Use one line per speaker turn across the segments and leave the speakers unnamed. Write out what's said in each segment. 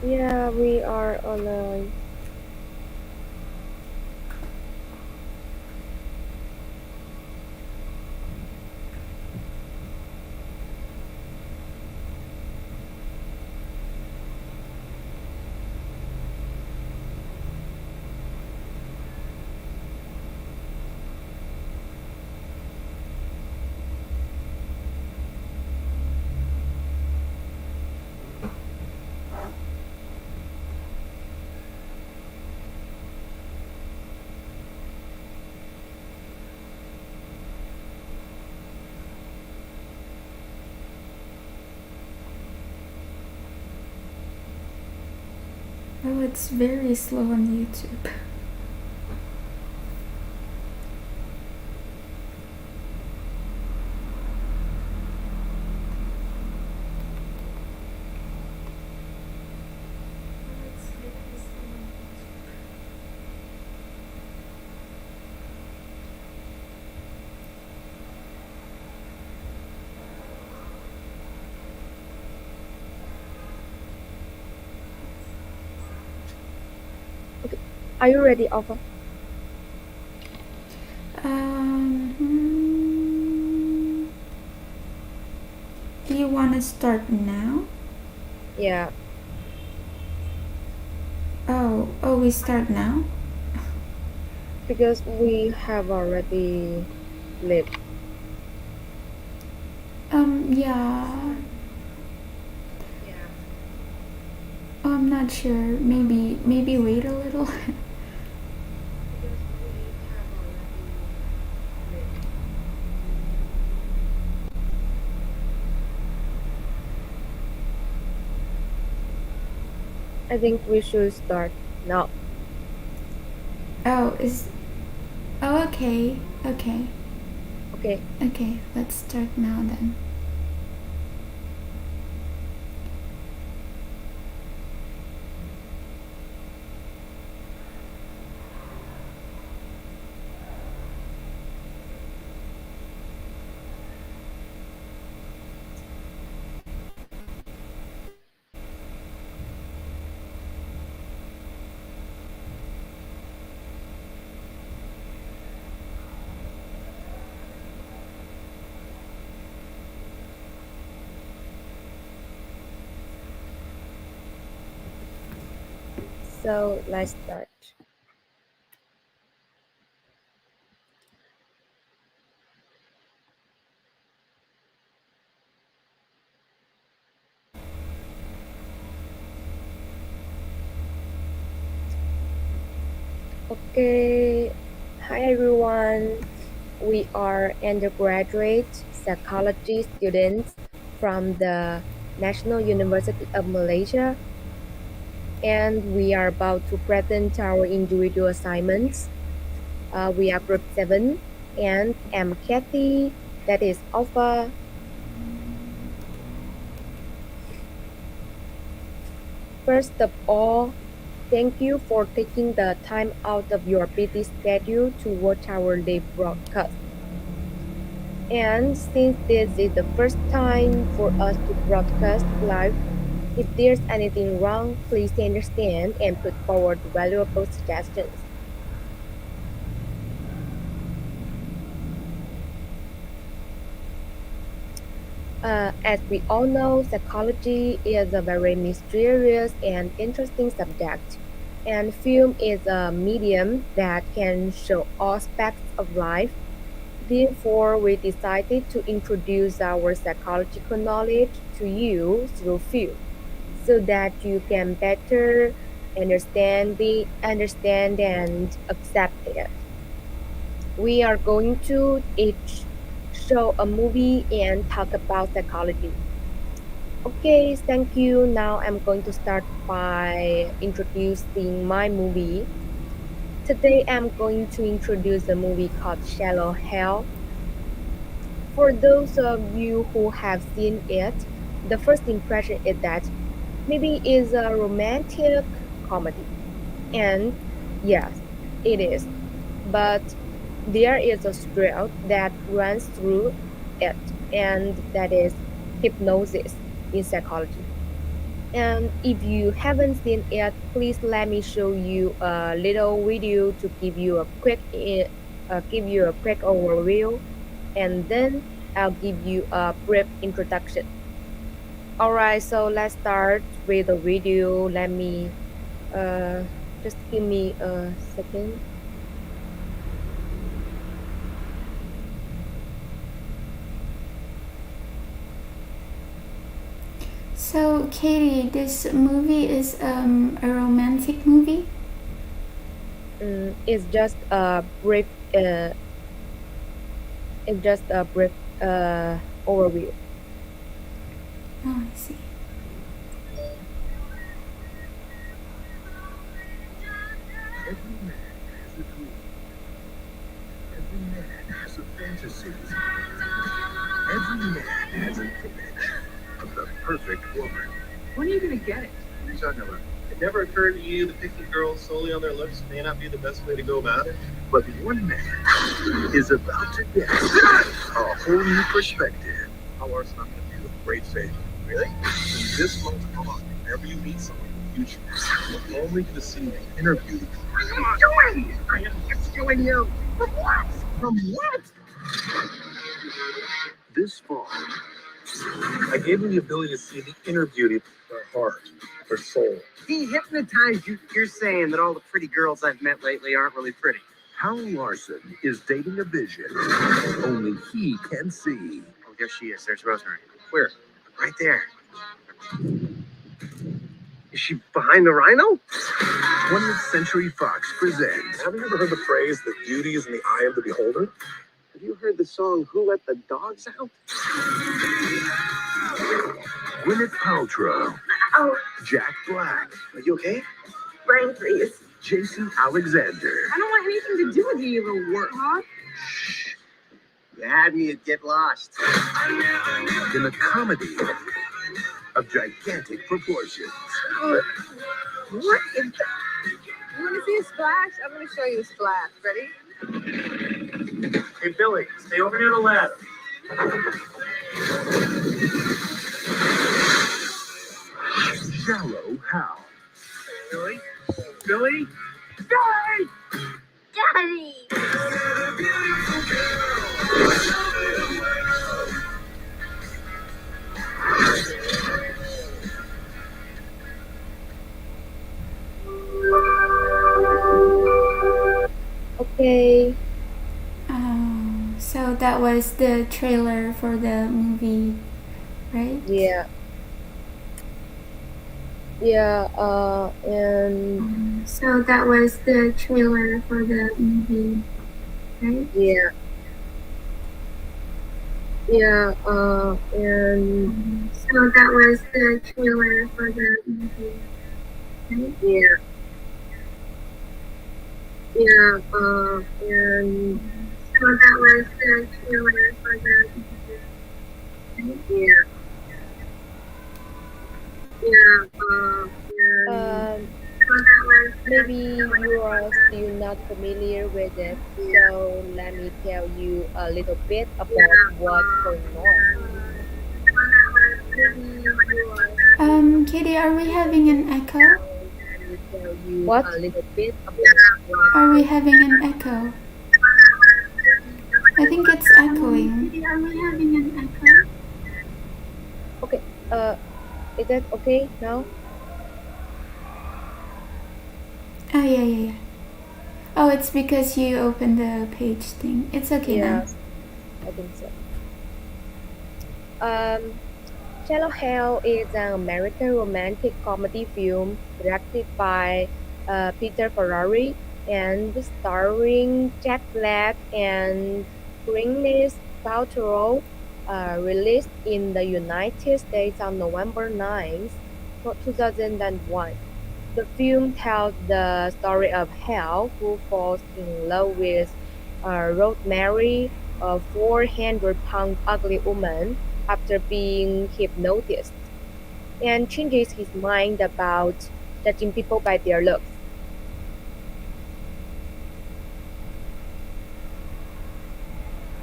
Yeah, we are online.
Oh, it's very slow on YouTube.
Okay. Are you ready, Alpha?
Hmm, do you want to start now?
Yeah,
Oh, we start now?
because we have already lived.
Yeah. I'm not sure. Maybe wait a little.
I think we should start now.
Oh, is oh okay. Okay.
Okay.
Okay, let's start now then.
So let's start. Okay. Hi everyone. We are undergraduate psychology students from the National University of Malaysia, and we are about to present our individual assignments. We are group 7, and I'm Kathy, that is Alpha. First of all, thank you for taking the time out of your busy schedule to watch our live broadcast. And since this is the first time for us to broadcast live, if there's anything wrong, please understand and put forward valuable suggestions. As we all know, psychology is a very mysterious and interesting subject, and film is a medium that can show all aspects of life. Therefore, we decided to introduce our psychological knowledge to you through film so that you can better understand and accept it. We are going to each show a movie and talk about psychology. Okay, thank you. Now I'm going to start by introducing my movie. Today I'm going to introduce a movie called Shallow Hell. For those of you who have seen it, the first impression is that maybe it's a romantic comedy. And yes, it is. But there is a thread that runs through it, and that is hypnosis in psychology. And if you haven't seen it, please let me show you a little video to give you a quick overview, and then I'll give you a brief introduction. All right, so let's start with the video. Let me uh, just give me a second.
So, Katie, this movie is a romantic movie?
It's just a brief. It's just a brief overview.
Oh, I see.
Every man has a dream. Every man has a fantasy. Every man has an image of the perfect woman.
When are you gonna get it?
What are you talking about?
It never occurred to you that picking girls solely on their looks may not be the best way to go about it?
But one man is about to get a whole new perspective.
How are some of you?
Great faith.
Really? From this moment on, whenever you meet someone in the future, look only to the city they interviewed.
What are you doing? I am rescuing you. From what? From what? This fall,
I gave him the ability to see the inner beauty of their heart, their soul.
He hypnotized you. You're saying that all the pretty girls I've met lately aren't really pretty.
Hal Larson is dating a vision only he can see.
Oh, there she is. There's Rosemary. Where? Right there. Is she behind the rhino?
20th Century Fox presents
Have you ever heard the phrase that beauty is in the eye of the beholder?
Have you heard the song Who Let the Dogs Out?
Gwyneth Paltrow,
Oh,
Jack Black,
Are you okay?
brain freeze.
Jason Alexander,
I don't want anything to do with you, you little warthog.
You had me at Get Lost.
in a comedy of gigantic proportions.
What is that? You want to see a splash? I'm going to show you a splash. Ready?
Hey, Billy, stay over near the ladder.
Shallow Hal,
Billy? Billy?
Daddy!
Okay.
Oh, so that was the trailer for the movie, right?
Yeah. Yeah. And
So that was the trailer for the movie, right?
yeah. Yeah. And
So that was the trailer for the movie, right?
yeah. Yeah. And
So that was the trailer for the movie, right?
yeah.
Yeah.
Um.
So that was
Maybe you are still not familiar with it, so let me tell you a little bit about what's going on.
Katie, are we having an echo?
Let me tell you What? a little bit about what.
Are we having an echo? I think it's echoing. Are we having an echo?
Okay. Is that okay now?
Oh, yeah. Oh, it's because you opened the page thing. It's okay now.
Yes, I think so. Shallow Hell is an American romantic comedy film directed by Peter Ferrari and starring Jack Black and Gwyneth Paltrow, released in the United States on November 9th, 2001. The film tells the story of Hal, who falls in love with Rosemary, a 400-pound ugly woman, after being hypnotized, and changes his mind about judging people by their looks.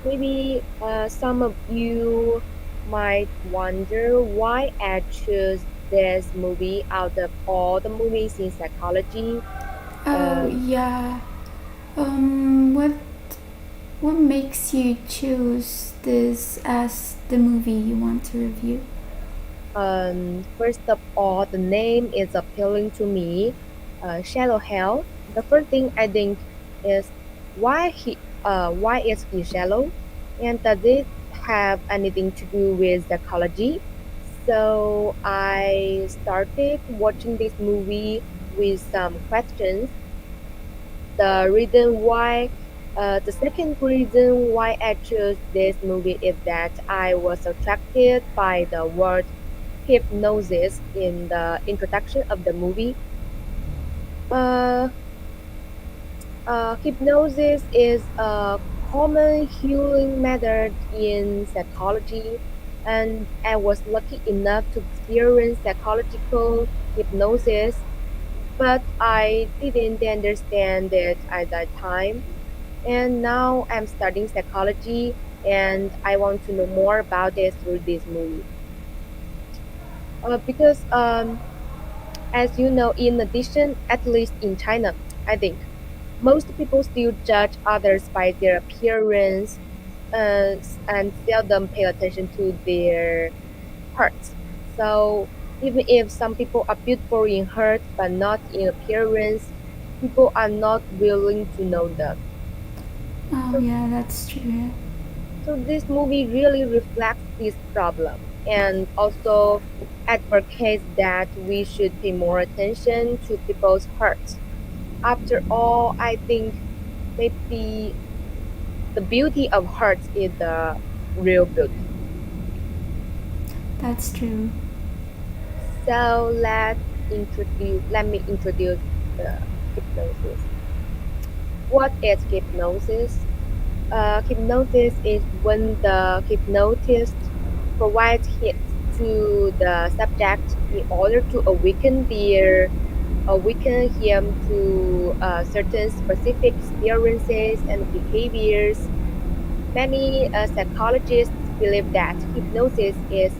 Maybe some of you might wonder why I choose this movie out of all the movies in psychology.
Oh
Um,
yeah. What makes you choose this as the movie you want to review?
First of all, the name is appealing to me. Shallow Hell. The first thing I think is why is he shallow, and does it have anything to do with psychology? So I started watching this movie with some questions. The second reason why I chose this movie is that I was attracted by the word hypnosis in the introduction of the movie. Uh, Hypnosis is a common healing method in psychology, and I was lucky enough to experience psychological hypnosis, but I didn't understand it at that time. And now I'm studying psychology, and I want to know more about it through this movie. Because as you know, in addition, at least in China, I think most people still judge others by their appearance, and seldom pay attention to their hearts. So even if some people are beautiful in heart but not in appearance, people are not willing to know them.
Oh
So,
yeah, that's true. Yeah.
so this movie really reflects this problem and also advocates that we should pay more attention to people's hearts. After all, I think maybe the beauty of hearts is the real beauty.
That's true.
So let me introduce the hypnosis. What is hypnosis? Hypnosis is when the hypnotist provides hints to the subject in order to awaken him to certain specific experiences and behaviors. Many psychologists believe that hypnosis is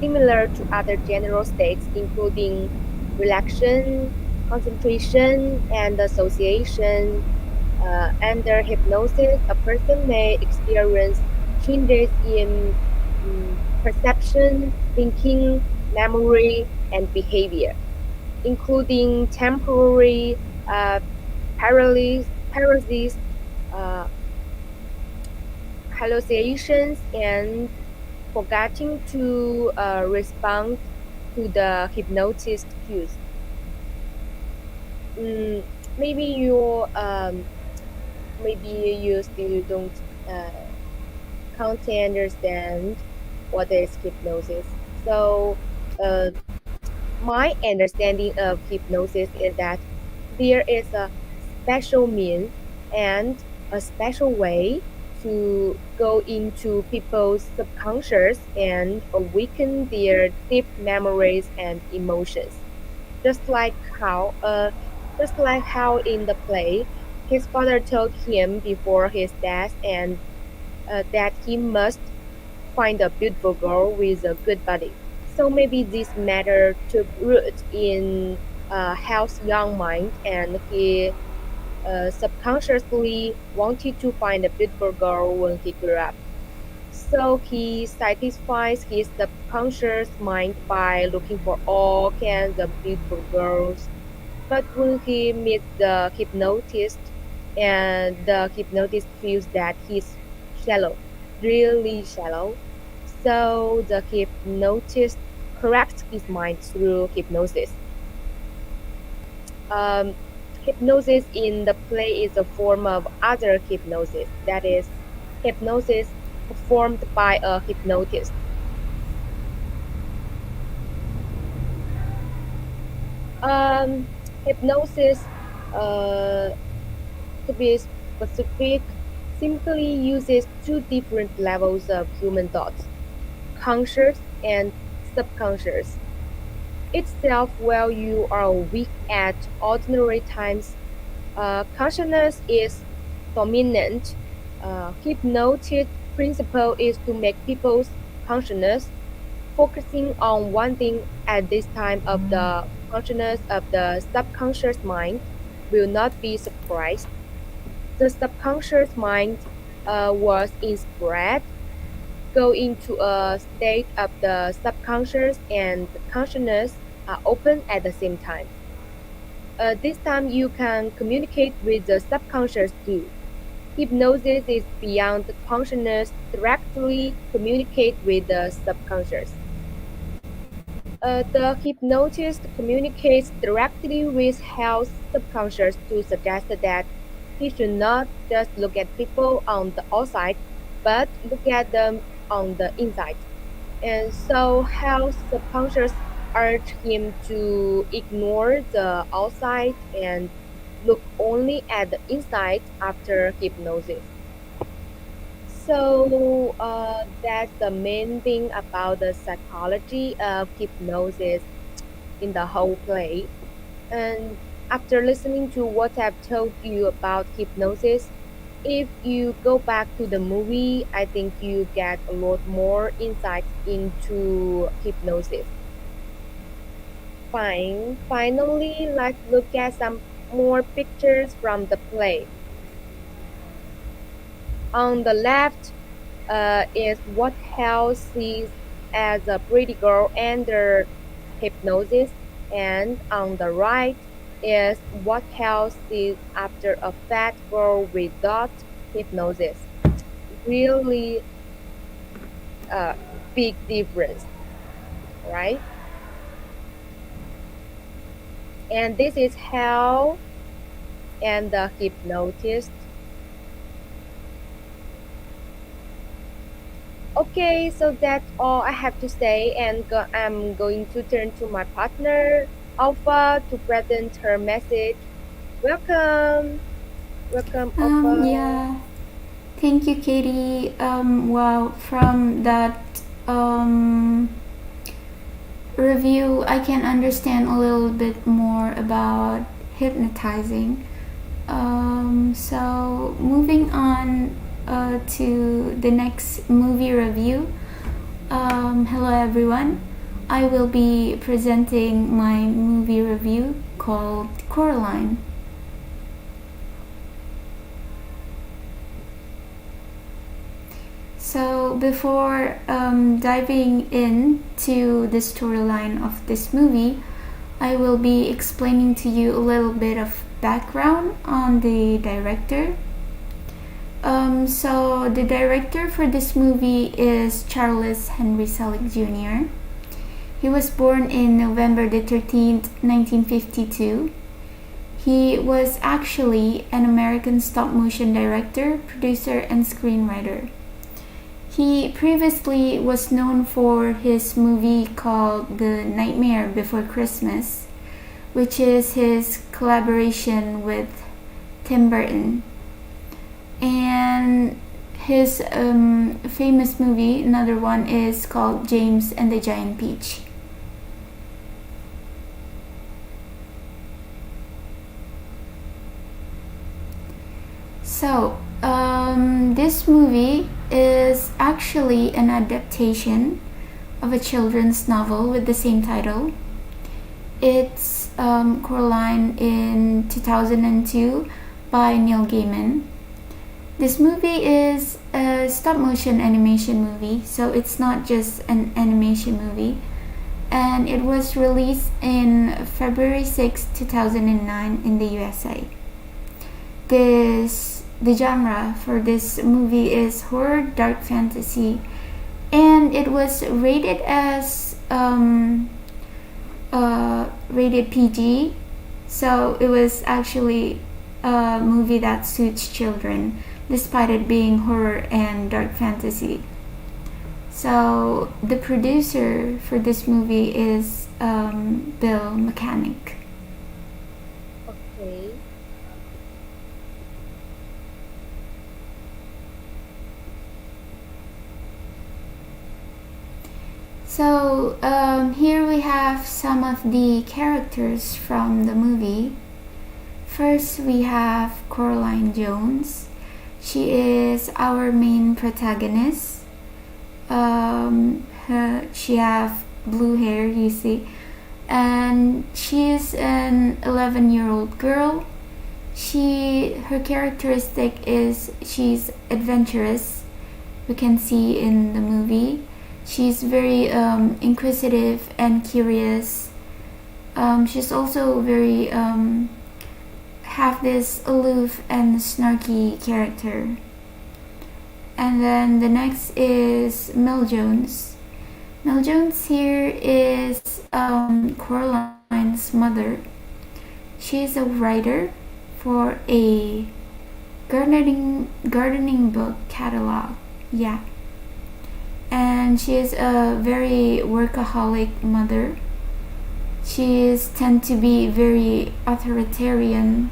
similar to other general states, including relaxation, concentration, and association. Under hypnosis, a person may experience changes in perception, thinking, memory, and behavior, including temporary uh, paralysis, uh, hallucinations, and forgetting to respond to the hypnotist cues. Mm, maybe maybe you still don't uh, can't understand what is hypnosis. So, uh, my understanding of hypnosis is that there is a special means and a special way to go into people's subconscious and awaken their deep memories and emotions. Just like how, uh, just like how in the play, his father told him before his death and that he must find a beautiful girl with a good body. So maybe this matter took root in Hal's young mind, and he subconsciously wanted to find a beautiful girl when he grew up. So he satisfies his subconscious mind by looking for all kinds of beautiful girls. But when he meets the hypnotist, and the hypnotist feels that he's shallow, really shallow, so the hypnotist corrects his mind through hypnosis. Um, Hypnosis in the play is a form of other hypnosis, that is, hypnosis performed by a hypnotist. Um, Hypnosis, uh, to be specific, simply uses two different levels of human thoughts, conscious and subconscious. Itself, while you are weak at ordinary times, consciousness is dominant. Hypnotic principle is to make people's consciousness focusing on one thing at this time of the consciousness of the subconscious mind will not be surprised. The subconscious mind was inspired go into a state of the subconscious and consciousness are open at the same time. This time you can communicate with the subconscious too. Hypnosis is beyond the consciousness directly communicate with the subconscious. The hypnotist communicates directly with Hal's subconscious to suggest that he should not just look at people on the outside, but look at them on the inside. And so Hal's subconscious urged him to ignore the outside and look only at the inside after hypnosis. So that's the main thing about the psychology of hypnosis in the whole play. And after listening to what I've told you about hypnosis, if you go back to the movie, I think you get a lot more insight into hypnosis. Fine. Finally, let's look at some more pictures from the play. On the left is what Hal sees as a pretty girl under hypnosis, and on the right is what Hal sees after a fat girl without hypnosis. Really a big difference, right? And this is Hal and the hypnotist. Okay, so that's all I have to say, and I'm going to turn to my partner, Alpha, to present her message. Welcome. Welcome, Alpha.
Yeah. Thank you, Katie. Well, from that review, I can understand a little bit more about hypnotizing. So moving on to the next movie review. Hello everyone. I will be presenting my movie review called Coraline. So before diving into the storyline of this movie, I will be explaining to you a little bit of background on the director. So the director for this movie is Charles Henry Selick Jr. He was born in November the 13th, 1952. He was actually an American stop-motion director, producer, and screenwriter. He previously was known for his movie called The Nightmare Before Christmas, which is his collaboration with Tim Burton. And his famous movie, another one, is called James and the Giant Peach. So, this movie is actually an adaptation of a children's novel with the same title. It's Coraline in 2002 by Neil Gaiman. This movie is a stop-motion animation movie, so it's not just an animation movie. And it was released in February 6, 2009 in the USA. The genre for this movie is horror, dark fantasy, and it was rated as rated PG, so it was actually a movie that suits children despite it being horror and dark fantasy. So the producer for this movie is Bill Mechanic.
Okay.
So here we have some of the characters from the movie. First we have Coraline Jones. She is our main protagonist. she have blue hair, you see, and she is an 11-year-old girl. Her characteristic is she's adventurous. We can see in the movie she's very inquisitive and curious. She's also very have this aloof and snarky character. And then the next is Mel Jones. Mel Jones here is Coraline's mother. She is a writer for a gardening book catalog. Yeah. And she is a very workaholic mother. She tends to be very authoritarian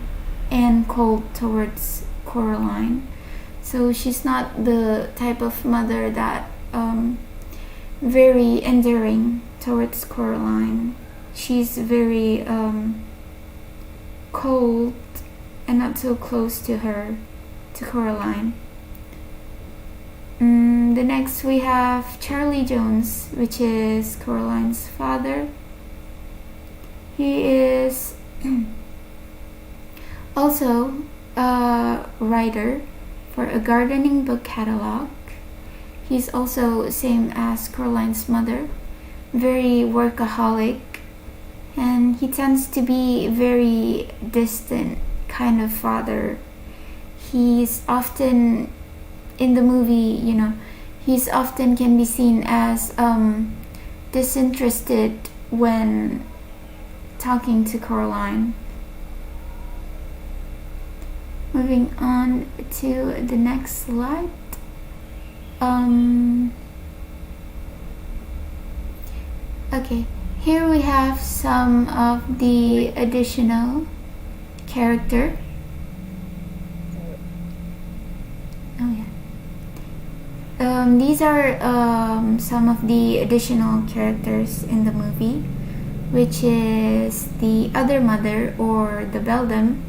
and cold towards Coraline. So she's not the type of mother that very endearing towards Coraline. She's very cold and not so close to Coraline. The next we have Charlie Jones, which is Coraline's father. He is also a writer for a gardening book catalog. He's also same as Coraline's mother, very workaholic, and he tends to be very distant kind of father. He's often in the movie, he's often can be seen as disinterested when talking to Coraline. Moving on to the next slide. Okay, here we have some of the additional character. These are some of the additional characters in the movie, which is the other mother or the beldam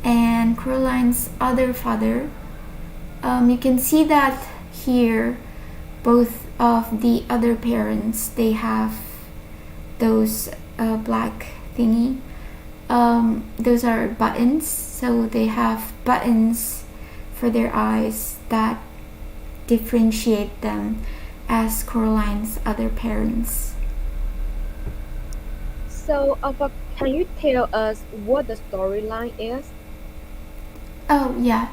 and Coraline's other father. You can see that here both of the other parents, they have those black thingy. Those are buttons, so they have buttons for their eyes that differentiate them as Coraline's other parents.
So, Alpha, can you tell us what the storyline is?
Oh yeah,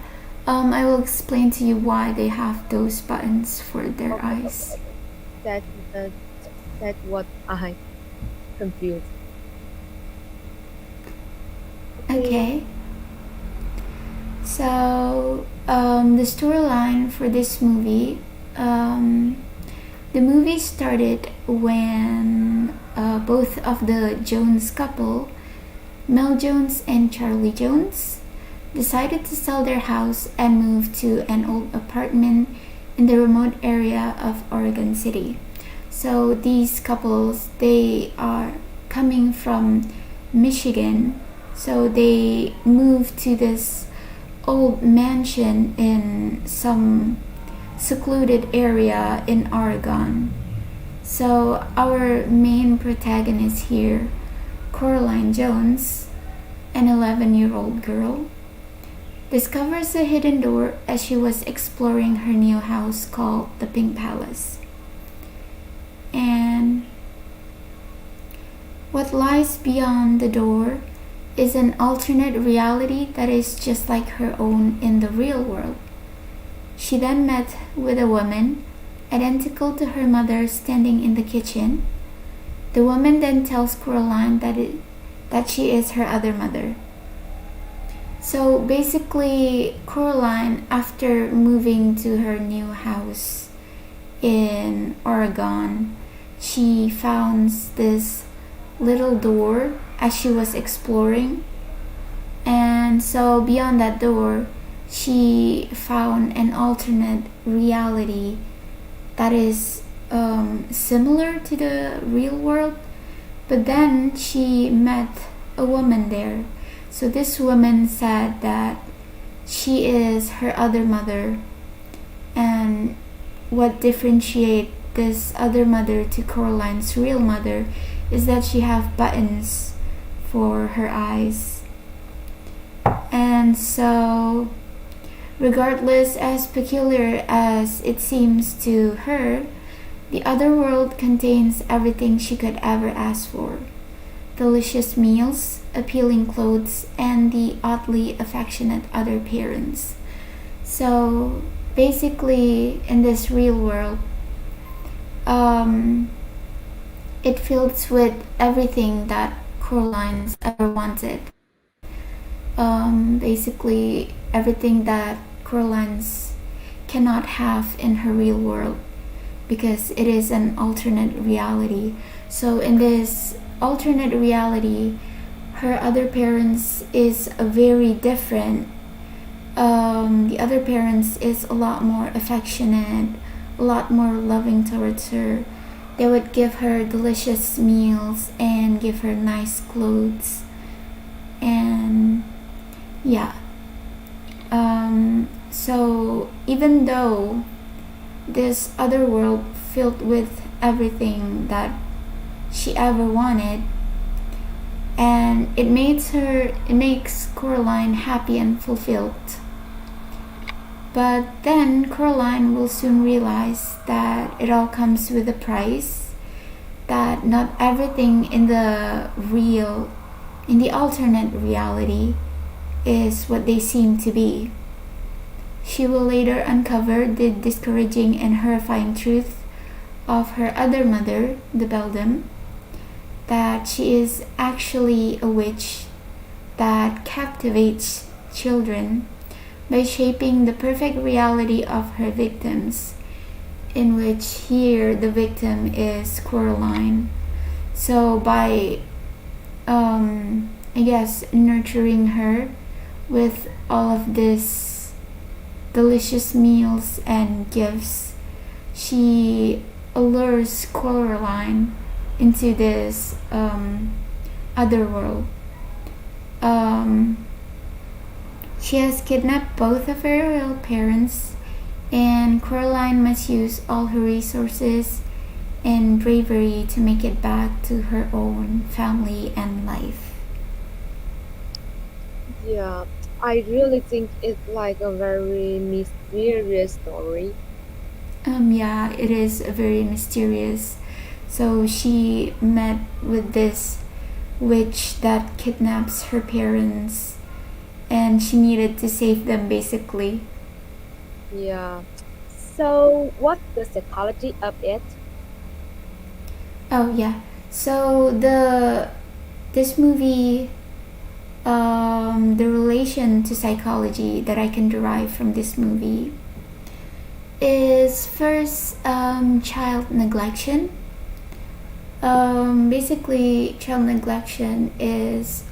I will explain to you why they have those buttons for their eyes.
That that's what I confused.
Okay. So the storyline for this movie, the movie started when both of the Jones couple, Mel Jones and Charlie Jones, decided to sell their house and move to an old apartment in the remote area of Oregon City. So these couples, they are coming from Michigan, so they moved to this old mansion in some secluded area in Oregon. So our main protagonist here, Coraline Jones, an 11-year-old girl, discovers a hidden door as she was exploring her new house called the Pink Palace. And what lies beyond the door is an alternate reality that is just like her own in the real world. She then met with a woman identical to her mother standing in the kitchen. The woman then tells Coraline that she is her other mother. So basically, Coraline, after moving to her new house in Oregon, she found this little door as she was exploring. And so beyond that door, she found an alternate reality that is similar to the real world. But then she met a woman there. So this woman said that she is her other mother, and what differentiate this other mother to Coraline's real mother is that she have buttons for her eyes. And so, regardless as peculiar as it seems to her, the other world contains everything she could ever ask for. Delicious meals, appealing clothes, and the oddly affectionate other parents. So basically, in this real world, it fills with everything that Coraline's ever wanted. Basically, everything that Coraline's cannot have in her real world because it is an alternate reality. So in this alternate reality, her other parents is a very different. The other parents is a lot more affectionate, a lot more loving towards her. They would give her delicious meals and give her nice clothes. And yeah. So even though this other world filled with everything that she ever wanted, and it makes Coraline happy and fulfilled. But then Coraline will soon realize that it all comes with a price, that not everything in the alternate reality is what they seem to be. She will later uncover the discouraging and horrifying truth of her other mother, the beldam, that she is actually a witch that captivates children by shaping the perfect reality of her victims, in which here the victim is Coraline. So by nurturing her with all of this delicious meals and gifts, she allures Coraline into this other world. She has kidnapped both of her real parents, and Coraline must use all her resources and bravery to make it back to her own family and life.
Yeah, I really think it's like a very mysterious story.
Yeah, it is very mysterious. So she met with this witch that kidnaps her parents, and she needed to save them basically.
Yeah. So, what's the psychology of it?
Oh yeah. So this movie, the relation to psychology that I can derive from this movie is first child neglection. Basically, child neglection is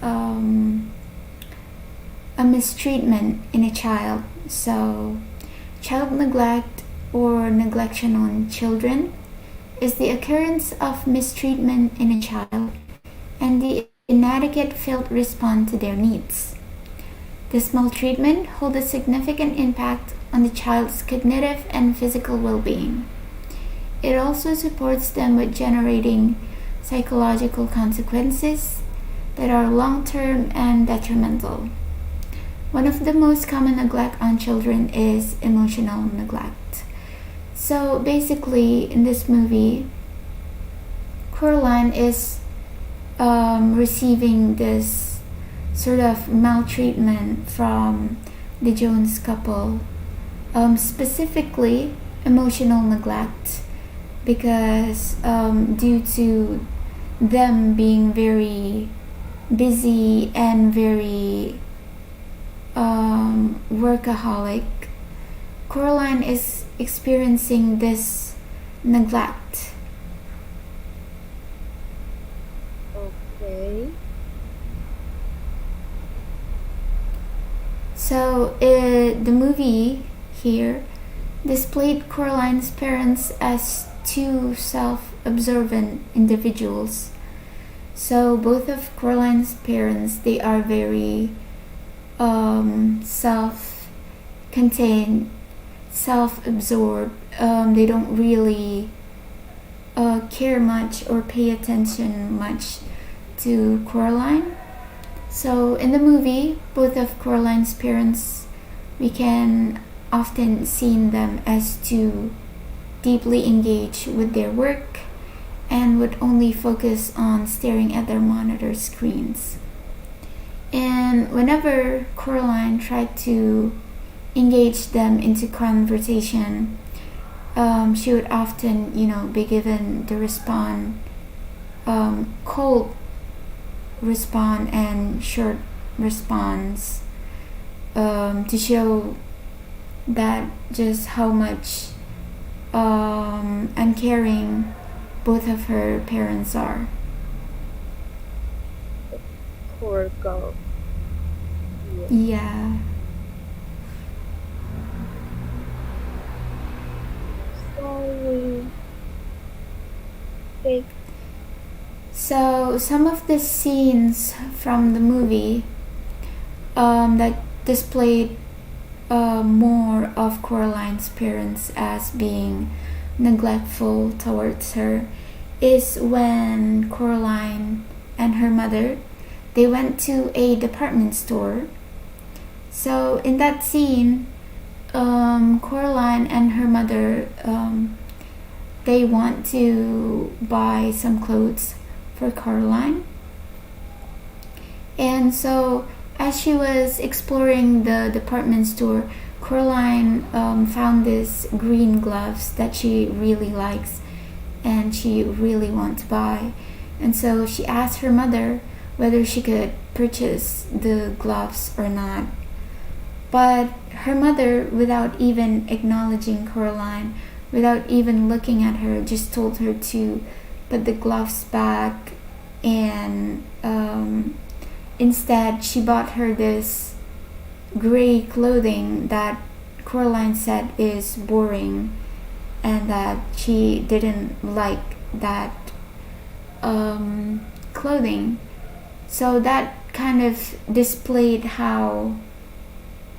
a mistreatment in a child. So, child neglect or neglection on children is the occurrence of mistreatment in a child and the inadequate felt response to their needs. This maltreatment holds a significant impact on the child's cognitive and physical well-being. It also supports them with generating psychological consequences that are long-term and detrimental. One of the most common neglect on children is emotional neglect. So basically, in this movie, Coraline is receiving this sort of maltreatment from the Jones couple, specifically emotional neglect, because due to them being very busy and very workaholic, Coraline is experiencing this neglect.
Okay.
So the movie here displayed Coraline's parents as two self-observant individuals. So both of Coraline's parents, they are very self-contained, self-absorbed. They don't really care much or pay attention much to Coraline. So in the movie, both of Coraline's parents, we can often see them as too deeply engaged with their work and would only focus on staring at their monitor screens. And whenever Coraline tried to engage them into conversation, she would often, be given the cold response and short response, to show that just how much uncaring both of her parents are.
Poor girl.
Yeah.
Sorry. Okay.
So some of the scenes from the movie that displayed more of Coraline's parents as being neglectful towards her is when Coraline and her mother, they went to a department store. So in that scene, Coraline and her mother, they want to buy some clothes for Caroline. And so as she was exploring the department store, Coraline found these green gloves that she really likes and she really wants to buy. And so she asked her mother whether she could purchase the gloves or not. But her mother, without even acknowledging Coraline, without even looking at her, just told her to put the gloves back, and instead she bought her this gray clothing that Coraline said is boring and that she didn't like that clothing. So that kind of displayed how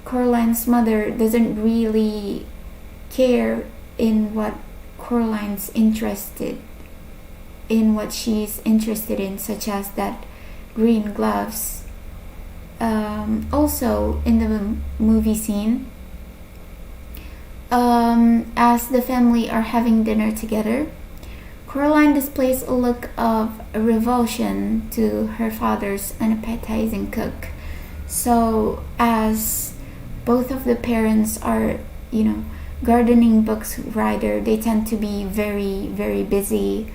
Coraline's mother doesn't really care in what Coraline's interested in, what she's interested in, such as that green gloves. Also in the movie scene, as the family are having dinner together, Coraline displays a look of revulsion to her father's unappetizing cook. So as both of the parents are, gardening books writer, they tend to be very, very busy.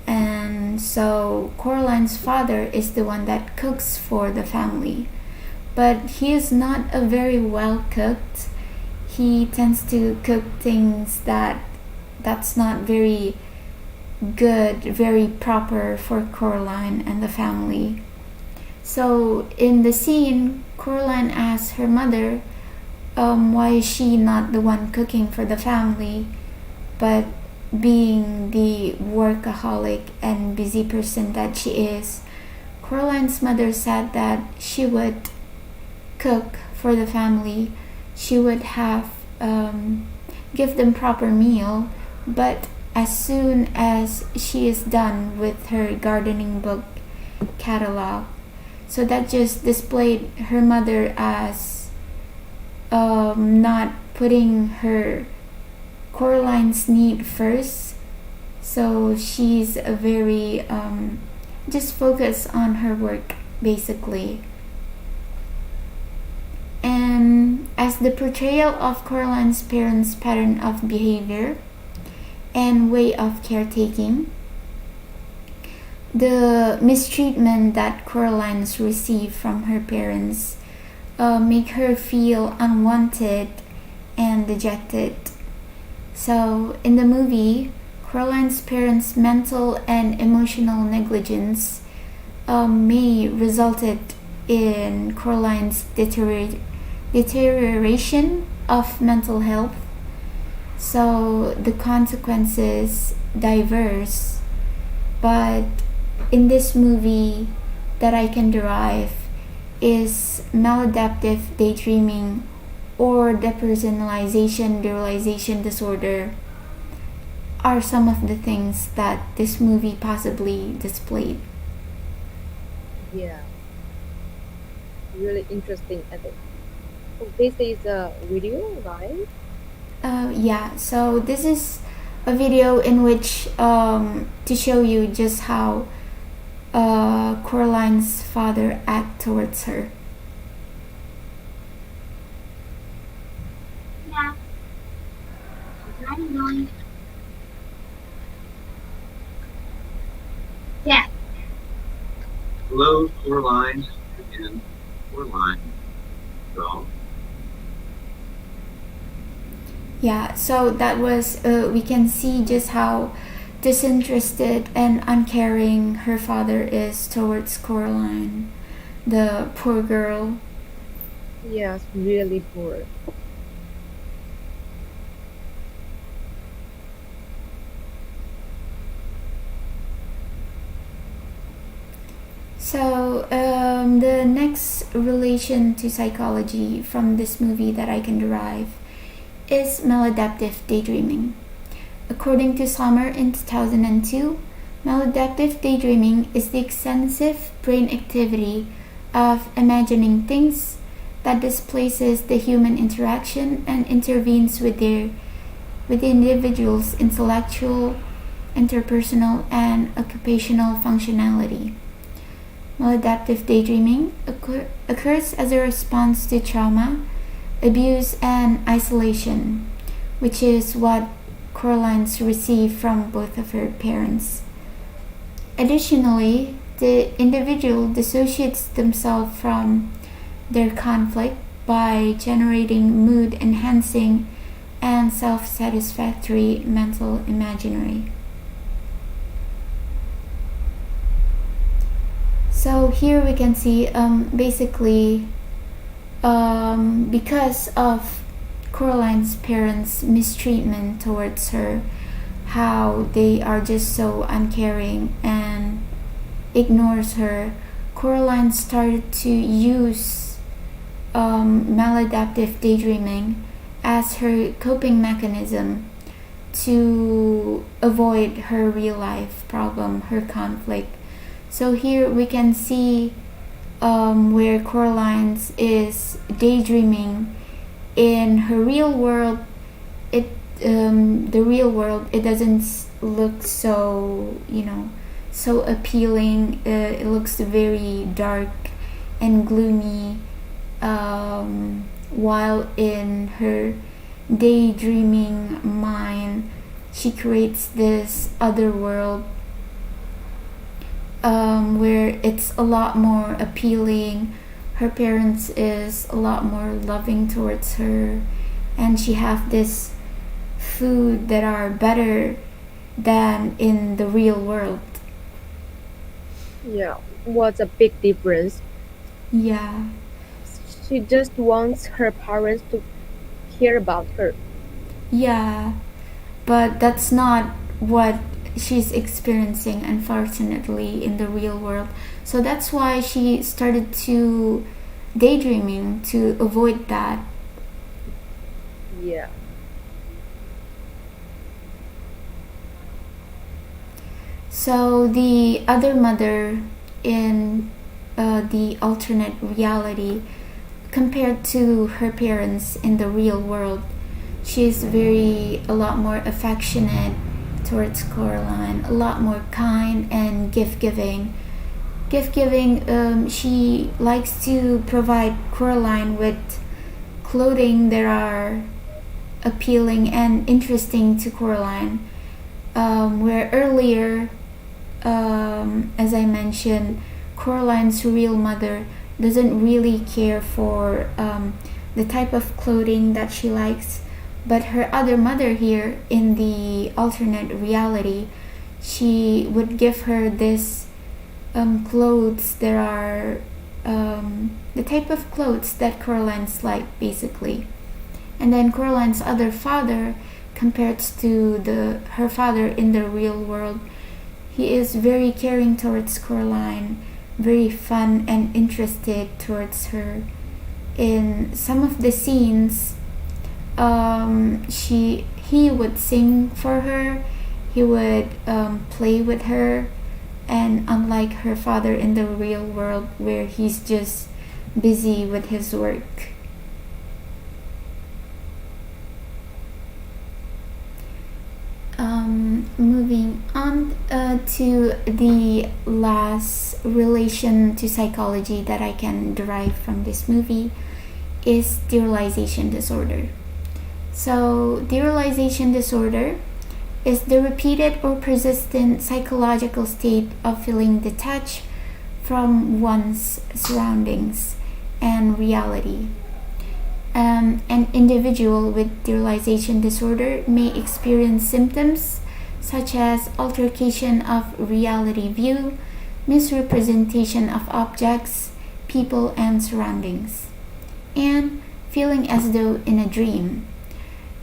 And so Coraline's father is the one that cooks for the family. But he is not a very well cooked. He tends to cook things that's not very good, very proper for Coraline and the family. So in the scene, Coraline asks her mother, why is she not the one cooking for the family, but being the workaholic and busy person that she is, Coraline's mother said that she would cook for the family, she would have give them proper meal, but as soon as she is done with her gardening book catalog. So that just displayed her mother as not putting her Coraline's need first. So she's a very just focused on her work basically. And as the portrayal of Coraline's parents' pattern of behavior and way of caretaking, the mistreatment that Coraline's received from her parents make her feel unwanted and dejected. So in the movie, Coraline's parents' mental and emotional negligence may resulted in Coraline's deterioration of mental health. So the consequences diverse, but in this movie that I can derive is maladaptive daydreaming or depersonalization derealization disorder. are some of the things that this movie possibly displayed.
Yeah, really interesting, I think. Oh, this is a video, right?
Yeah, so this is a video in which to show you just how Coraline's father act towards her.
Yeah, I'm going. Yeah.
Hello, Coraline. Again, Coraline. So,
Yeah, so that was we can see just how disinterested and uncaring her father is towards Coraline, the poor girl.
Yes, really poor.
So the next relation to psychology from this movie that I can derive is maladaptive daydreaming. According to Sommer in 2002, maladaptive daydreaming is the extensive brain activity of imagining things that displaces the human interaction and intervenes with the individual's intellectual, interpersonal, and occupational functionality. Maladaptive daydreaming occurs as a response to trauma, abuse, and isolation, which is what Coraline's received from both of her parents. Additionally, the individual dissociates themselves from their conflict by generating mood enhancing and self satisfactory mental imaginary. So here we can see basically because of Coraline's parents' mistreatment towards her, how they are just so uncaring and ignores her, Coraline started to use maladaptive daydreaming as her coping mechanism to avoid her real life problem, her conflict. So here we can see where Coraline is daydreaming in her real world. The real world, it doesn't look so so appealing. It looks very dark and gloomy, while in her daydreaming mind she creates this other world where it's a lot more appealing. Her parents is a lot more loving towards her, and she have this food that are better than in the real world.
Yeah, what's a big difference?
Yeah,
She just wants her parents to care about her.
yeah, but that's not what she's experiencing, unfortunately, in the real world. So that's why she started to daydreaming to avoid that.
Yeah.
So the other mother in the alternate reality, compared to her parents in the real world, she's a lot more affectionate towards Coraline, a lot more kind and gift giving. She likes to provide Coraline with clothing that are appealing and interesting to Coraline. Where earlier, as I mentioned, Coraline's real mother doesn't really care for the type of clothing that she likes, but her other mother here in the alternate reality, she would give her this clothes that are the type of clothes that Coraline's like, basically. And then Coraline's other father, compared to her father in the real world, he is very caring towards Coraline, very fun and interested towards her. In some of the scenes, he would sing for her he would play with her, and unlike her father in the real world where he's just busy with his work. Moving on to the last relation to psychology that I can derive from this movie is derealization disorder. So, derealization disorder is the repeated or persistent psychological state of feeling detached from one's surroundings and reality. An individual with derealization disorder may experience symptoms such as alteration of reality view, misrepresentation of objects, people, and surroundings, and feeling as though in a dream.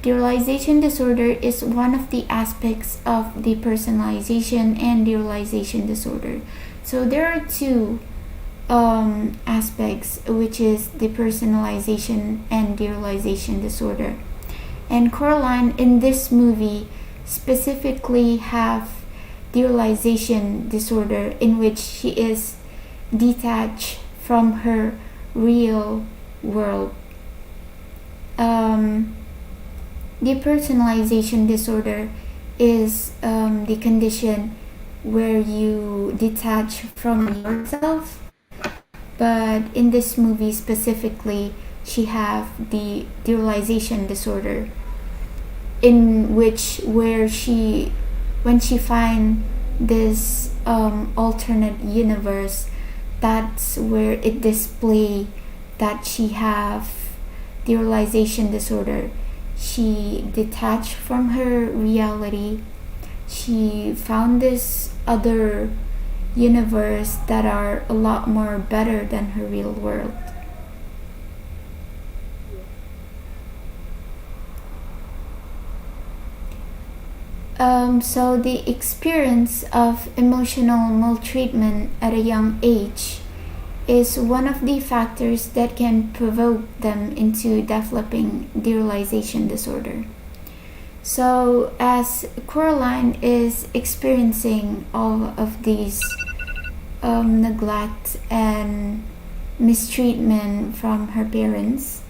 Derealization disorder is one of the aspects of depersonalization and derealization disorder. So there are two aspects, which is depersonalization and derealization disorder. And Coraline in this movie specifically have derealization disorder, in which she is detached from her real world. Depersonalization disorder is the condition where you detach from yourself, but in this movie specifically, she have the derealization disorder, in which where she when she find this alternate universe, that's where it display that she have derealization disorder. She detached from her reality. She found this other universe that are a lot more better than her real world. So the experience of emotional maltreatment at a young age is one of the factors that can provoke them into developing derealization disorder. So as Coraline is experiencing all of these neglect and mistreatment from her parents,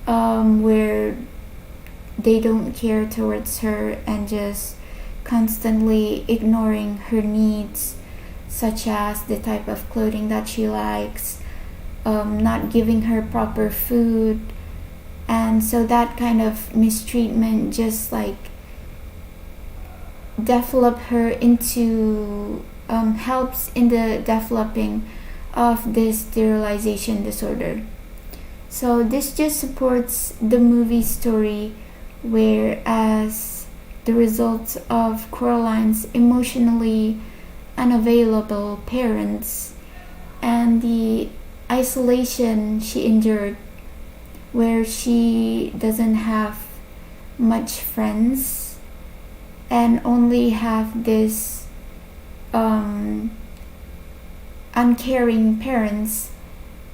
where they don't care towards her and just constantly ignoring her needs, such as the type of clothing that she likes, not giving her proper food. And so that kind of mistreatment just like develop her into helps in the developing of this derealization disorder. So this just supports the movie story, whereas the results of Coraline's emotionally unavailable parents and the isolation she endured, where she doesn't have much friends and only have this uncaring parents,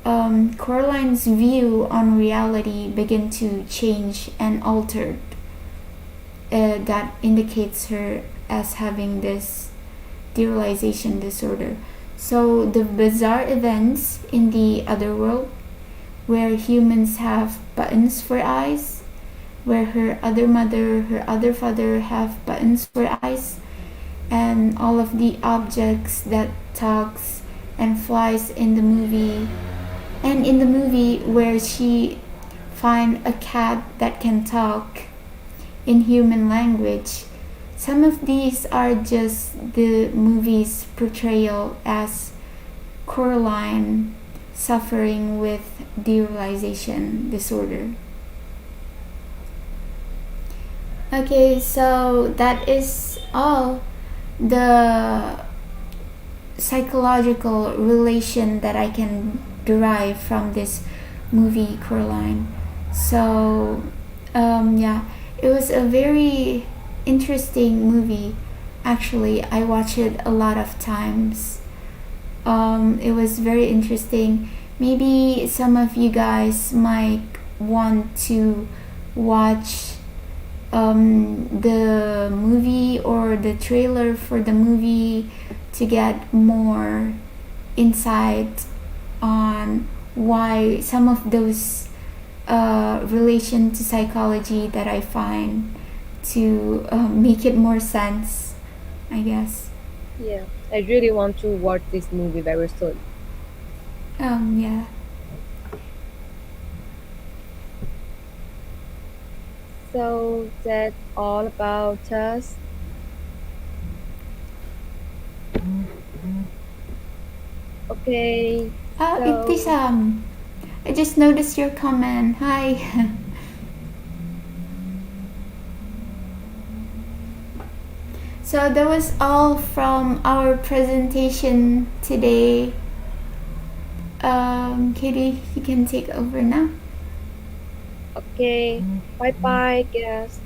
Coraline's view on reality began to change and altered. That indicates her as having this derealization disorder. So the bizarre events in the other world, where humans have buttons for eyes, where her other mother, her other father have buttons for eyes, and all of the objects that talks and flies in the movie. And in the movie where she find a cat that can talk in human language, some of these are just the movie's portrayal as Coraline suffering with derealization disorder. Okay, so that is all the psychological relation that I can derive from this movie Coraline. So yeah, it was a very interesting movie. Actually, I watched it a lot of times. It was very interesting. Maybe some of you guys might want to watch the movie or the trailer for the movie to get more insight on why some of those relation to psychology that I find to make it more sense, I guess.
Yeah, I really want to watch this movie very soon.
Yeah.
So that's all about us. Okay, so
Ibtisam, I just noticed your comment. Hi. So that was all from our presentation today. Katie, you can take over now.
okay, bye bye, guys.